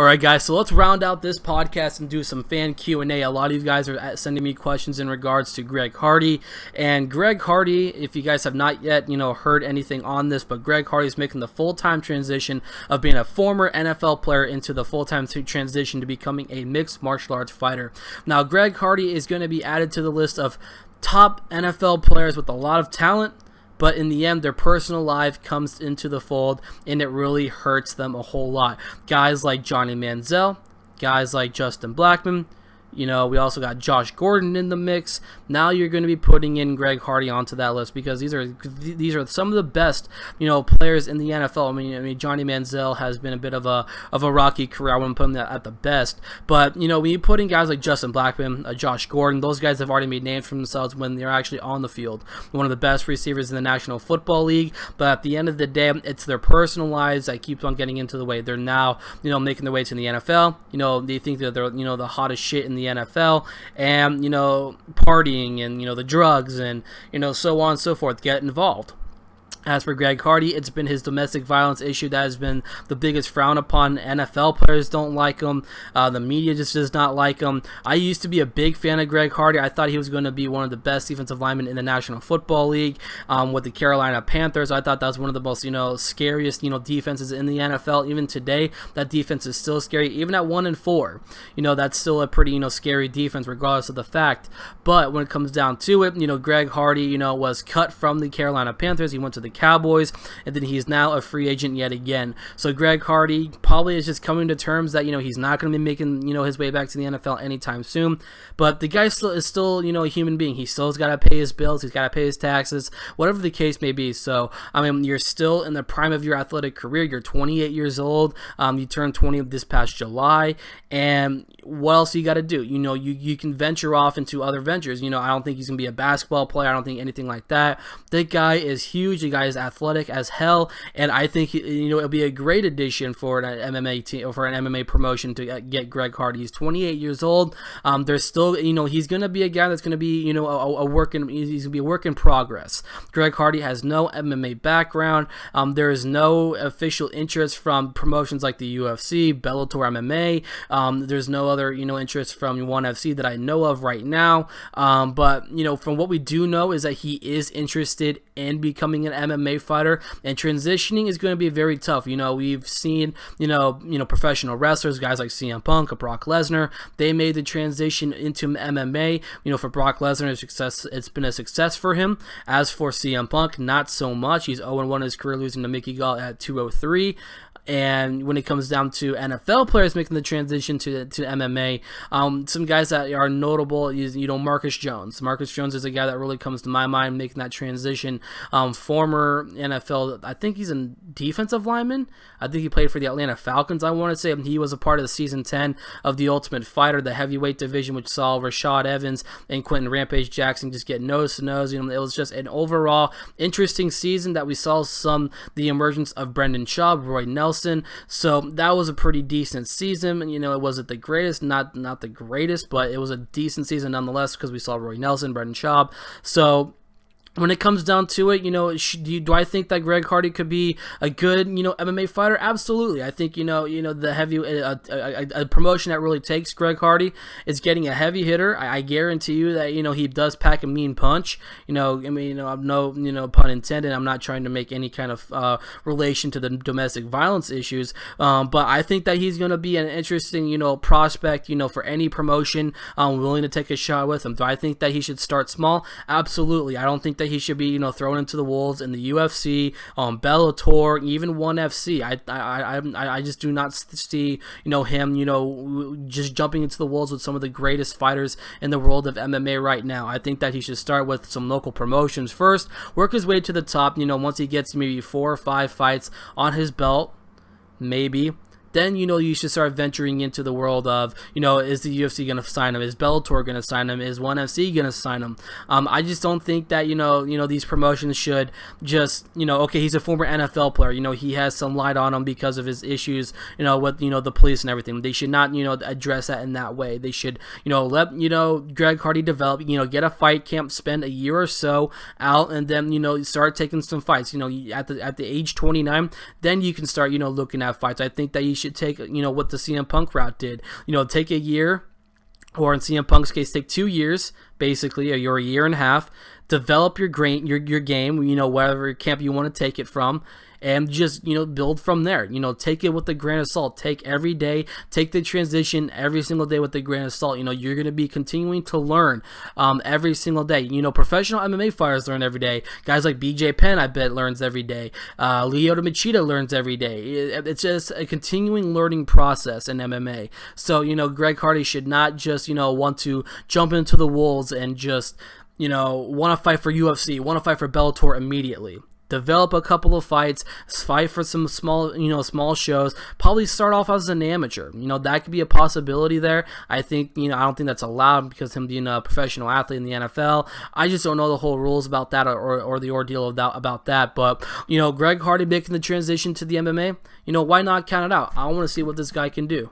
Alright guys, so let's round out this podcast and do some fan Q&A. A lot of you guys are sending me questions in regards to Greg Hardy. And Greg Hardy, if you guys have not yet, heard anything on this, but Greg Hardy is making the full-time transition of being a former NFL player into the full-time transition to becoming a mixed martial arts fighter. Now, Greg Hardy is going to be added to the list of top NFL players with a lot of talent, but in the end, their personal life comes into the fold, and it really hurts them a whole lot. Guys like Johnny Manziel, guys like Justin Blackman, we also got Josh Gordon in the mix. Now you're going to be putting in Greg Hardy onto that list because these are some of the best, players in the NFL. I mean, Johnny Manziel has been a bit of a rocky career. I wouldn't put him at the best, but when you put in guys like Justin Blackman, Josh Gordon, those guys have already made names for themselves when they're actually on the field. One of the best receivers in the National Football League, but at the end of the day, it's their personal lives that keeps on getting into the way. They're now, making their way to the NFL. They think that they're, the hottest shit in the NFL, and partying and the drugs and so on and so forth get involved. As for Greg Hardy, it's been his domestic violence issue that has been the biggest frown upon. NFL players don't like him. The media just does not like him. I used to be a big fan of Greg Hardy. I thought he was going to be one of the best defensive linemen in the National Football League with the Carolina Panthers. I thought that was one of the most, scariest, defenses in the NFL. Even today, that defense is still scary. Even at 1-4, that's still a pretty, scary defense regardless of the fact. But when it comes down to it, Greg Hardy, was cut from the Carolina Panthers. He went to the Cowboys, and then he's now a free agent yet again. So Greg Hardy probably is just coming to terms that he's not going to be making his way back to the NFL anytime soon. But the guy is still a human being. He still's got to pay his bills. He's got to pay his taxes, whatever the case may be. So you're still in the prime of your athletic career. You're 28 years old. You turned 20 this past July, and what else you got to do? You can venture off into other ventures. I don't think he's gonna be a basketball player. I don't think anything like that. The guy is huge. The guy is athletic as hell, and I think it'll be a great addition for an MMA team or for an MMA promotion to get Greg Hardy. He's 28 years old. There's still he's gonna be a guy that's gonna be he's gonna be a work in progress. Greg Hardy has no MMA background. There is no official interest from promotions like the UFC, Bellator MMA. There's no other interest from ONE FC that I know of right now. But from what we do know is that he is interested in becoming an MMA fighter, and transitioning is going to be very tough. We've seen professional wrestlers, guys like CM Punk or Brock Lesnar. They made the transition into MMA. For Brock Lesnar, it's been a success for him. As for CM Punk, not so much. He's 0-1 in his career, losing to Mickey Gall at 203. And when it comes down to NFL players making the transition to MMA, some guys that are notable is, Marcus Jones. Marcus Jones is a guy that really comes to my mind making that transition. Former NFL, I think he's a defensive lineman. I think he played for the Atlanta Falcons, I want to say. He was a part of the season 10 of The Ultimate Fighter, the heavyweight division, which saw Rashad Evans and Quentin Rampage Jackson just get nose to nose. It was just an overall interesting season that we saw the emergence of Brendan Schaub, Roy Nelson. So that was a pretty decent season. It wasn't the greatest, not the greatest, but it was a decent season nonetheless because we saw Roy Nelson, Brendan Schaub. So when it comes down to it, do I think that Greg Hardy could be a good, MMA fighter? Absolutely. I think, the heavy, a promotion that really takes Greg Hardy is getting a heavy hitter. I guarantee you that, he does pack a mean punch. No pun intended. I'm not trying to make any kind of relation to the domestic violence issues. But I think that he's going to be an interesting, prospect, for any promotion willing to take a shot with him. Do I think that he should start small? Absolutely. I don't think that he should be, thrown into the wolves in the UFC, Bellator, even ONE FC. I just do not see, him, just jumping into the wolves with some of the greatest fighters in the world of MMA right now. I think that he should start with some local promotions first, work his way to the top. Once he gets maybe 4 or 5 fights on his belt, maybe. Then, you should start venturing into the world of, is the UFC going to sign him? Is Bellator going to sign him? Is ONE FC going to sign him? I just don't think that, these promotions should just, okay, he's a former NFL player. He has some light on him because of his issues, with, the police and everything. They should not, address that in that way. They should, let, Greg Hardy develop, get a fight camp, spend a year or so out, and then, start taking some fights. At the age 29, then you can start, looking at fights. I think that you should take, what the CM Punk route did. Take a year, or in CM Punk's case, take 2 years, basically, or a year and a half, develop your game, whatever camp you want to take it from, and just, build from there. Take it with a grain of salt. Take every day, take the transition every single day with a grain of salt. You're going to be continuing to learn every single day. Professional MMA fighters learn every day. Guys like BJ Penn, I bet, learns every day. Lyoto Machida learns every day. It's just a continuing learning process in MMA. So, Greg Hardy should not just, want to jump into the wolves and just, want to fight for UFC, want to fight for Bellator immediately. Develop a couple of fights, fight for some small shows, probably start off as an amateur. That could be a possibility there. I think, I don't think that's allowed because him being a professional athlete in the NFL. I just don't know the whole rules about that or the ordeal about that. But, Greg Hardy making the transition to the MMA, why not count it out? I want to see what this guy can do.